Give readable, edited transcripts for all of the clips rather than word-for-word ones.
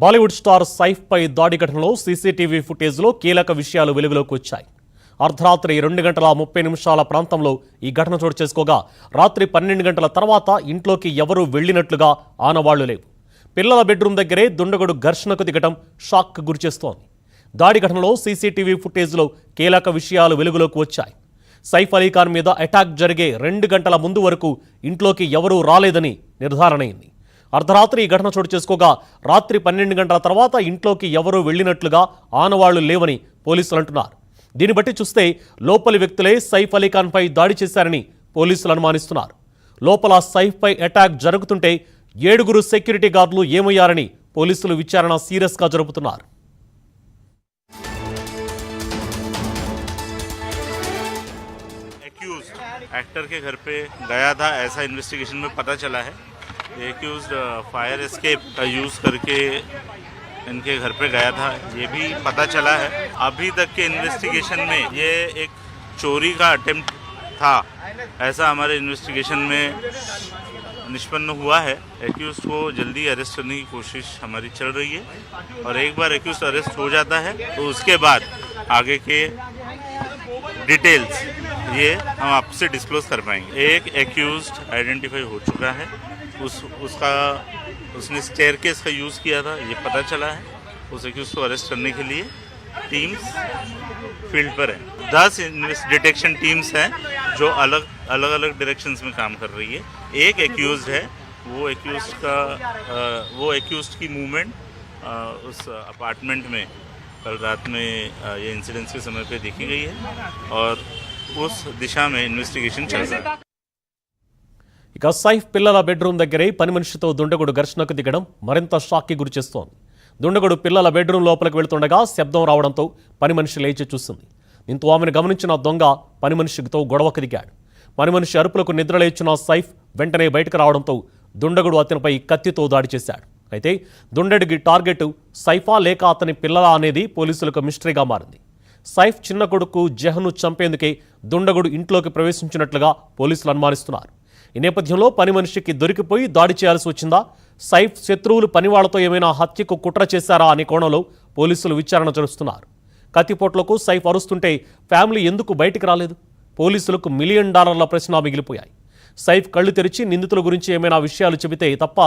Bollywood star Saif పై దాడి ఘటనలో CCTV ఫుటేజ్లో కీలక విషయాలు వెలుగులోకి వచ్చాయి. అర్ధరాత్రి 2:30 ప్రాంతంలో ఈ ఘటన చోటు చేసుకోగా రాత్రి 12 గంటల తర్వాత ఇంట్లోకి ఎవరూ వెళ్లినట్లుగా ఆనవాళ్లు లేవు. పిల్లల బెడ్రూమ్ దగ్గరే దుండగుడు ఘర్షణకు దిగటం షాక్ గురిచేస్తోంది. దాడి ఘటనలో సీసీటీవీ ఫుటేజ్లో కీలక విషయాలు వెలుగులోకి వచ్చాయి. సైఫ్ అలీ ఖాన్ మీద అటాక్ జరిగే 2 గంటల ముందు వరకు ఇంట్లోకి ఎవరూ రాలేదని నిర్ధారణ అయింది. అర్ధరాత్రి ఈ ఘటన చోటు చేసుకోగా రాత్రి 12 గంటల తర్వాత ఇంట్లోకి ఎవరూ వెళ్లినట్లుగా ఆనవాళ్లు లేవని పోలీసులు అంటున్నారు. దీన్ని బట్టి చూస్తే లోపలి వ్యక్తులే సైఫ్ అలీ ఖాన్ పై దాడి చేశారని పోలీసులు అనుమానిస్తున్నారు. లోపల సైఫ్ పై అటాక్ జరుగుతుంటే 7 సెక్యూరిటీ గార్డులు ఏమయ్యారని పోలీసులు విచారణ సీరియస్గా జరుపుతున్నారు. एक्टर के घर पे गया था, ऐसा इन्वेस्टिगेशन में पता चला है. एक्यूज्ड फायर एस्केप का यूज़ करके इनके घर पे गया था, ये भी पता चला है. अभी तक के इन्वेस्टिगेशन में ये एक चोरी का अटेम्प्ट था, ऐसा हमारे इन्वेस्टिगेशन में निष्पन्न हुआ है. एक्यूज को जल्दी अरेस्ट करने की कोशिश हमारी चल रही है और एक बार एक्यूज अरेस्ट हो जाता है तो उसके बाद आगे के डिटेल्स ये हम आपसे डिस्क्लोज कर पाएंगे. एक एक्यूज्ड आइडेंटिफाई हो चुका है, उसने स्टेयरकेस का यूज़ किया था, ये पता चला है. उस एक्यूज को अरेस्ट करने के लिए टीम्स फील्ड पर हैं. 10 डिटेक्शन टीम्स हैं जो अलग अलग डायरेक्शंस में काम कर रही है. एक एक्यूज्ड है, वो एक्यूज्ड की मूवमेंट उस अपार्टमेंट में कल रात में ये इंसिडेंट्स के समय पे देखी गई है और उस दिशा में इन्वेस्टिगेशन चल रहा है. ఇక సైఫ్ పిల్లల బెడ్రూమ్ దగ్గరే పని మనిషితో దుండగుడు ఘర్షణకు దిగడం మరింత షాక్కి గురిచేస్తోంది. దుండగుడు పిల్లల బెడ్రూమ్ లోపలికి వెళ్తుండగా శబ్దం రావడంతో పని మనిషి లేచి చూసింది. దీంతో ఆమెను గమనించిన దొంగ పని మనిషితో గొడవకు దిగాడు. పని మనిషి అరుపులకు నిద్రలేచిన సైఫ్ వెంటనే బయటకు రావడంతో దుండగుడు అతనిపై కత్తితో దాడి చేశాడు. అయితే దుండగుడి టార్గెట్ సైఫా లేక అతని పిల్లల అనేది పోలీసులకు మిస్టరీగా మారింది. సైఫ్ చిన్న కొడుకు జహన్ను చంపేందుకే దుండగుడు ఇంట్లోకి ప్రవేశించినట్లుగా పోలీసులు అనుమానిస్తున్నారు. ఈ నేపథ్యంలో పని మనిషికి దొరికిపోయి దాడి చేయాల్సి వచ్చిందా, సైఫ్ శత్రువులు పనివాళ్లతో ఏమైనా హత్యకు కుట్ర చేశారా అనే కోణంలో పోలీసులు విచారణ జరుపుతున్నారు. కత్తిపోట్లకు సైఫ్ అరుస్తుంటే ఫ్యామిలీ ఎందుకు బయటికి రాలేదు? పోలీసులకు $1 మిలియన్ ప్రశ్న మిగిలిపోయాయి. సైఫ్ కళ్ళు తెరిచి నిందితుల గురించి ఏమైనా విషయాలు చెబితే తప్ప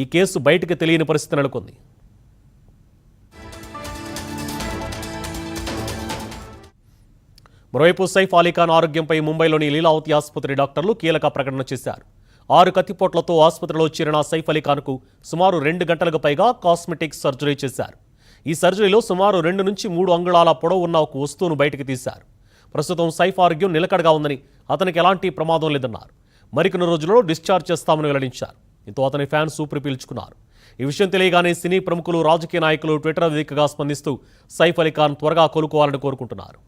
ఈ కేసు బయటికి తెలియని పరిస్థితి నెలకొంది. మరోవైపు సైఫ్ అలీ ఖాన్ ఆరోగ్యంపై ముంబైలోని లీలావతి ఆసుపత్రి డాక్టర్లు కీలక ప్రకటన చేశారు. 6 కత్తిపోట్లతో ఆసుపత్రిలో చేరిన సైఫ్ అలీ ఖాన్కు సుమారు 2 గంటలకు పైగా కాస్మెటిక్ సర్జరీ చేశారు. ఈ సర్జరీలో సుమారు 2 నుంచి 3 అంగుళాల పొడవు ఉన్న ఒక వస్తువును బయటకు తీశారు. ప్రస్తుతం సైఫ్ ఆరోగ్యం నిలకడగా ఉందని, అతనికి ఎలాంటి ప్రమాదం లేదన్నారు. మరికొన్ని రోజుల్లో డిశ్చార్జ్ చేస్తామని వెల్లడించారు. దీంతో అతని ఫ్యాన్స్ ఊపిరి పీల్చుకున్నారు. ఈ విషయం తెలియగానే సినీ ప్రముఖులు, రాజకీయ నాయకులు ట్విట్టర్ వేదికగా స్పందిస్తూ సైఫ్ అలీ ఖాన్ త్వరగా కోలుకోవాలని కోరుకుంటున్నారు.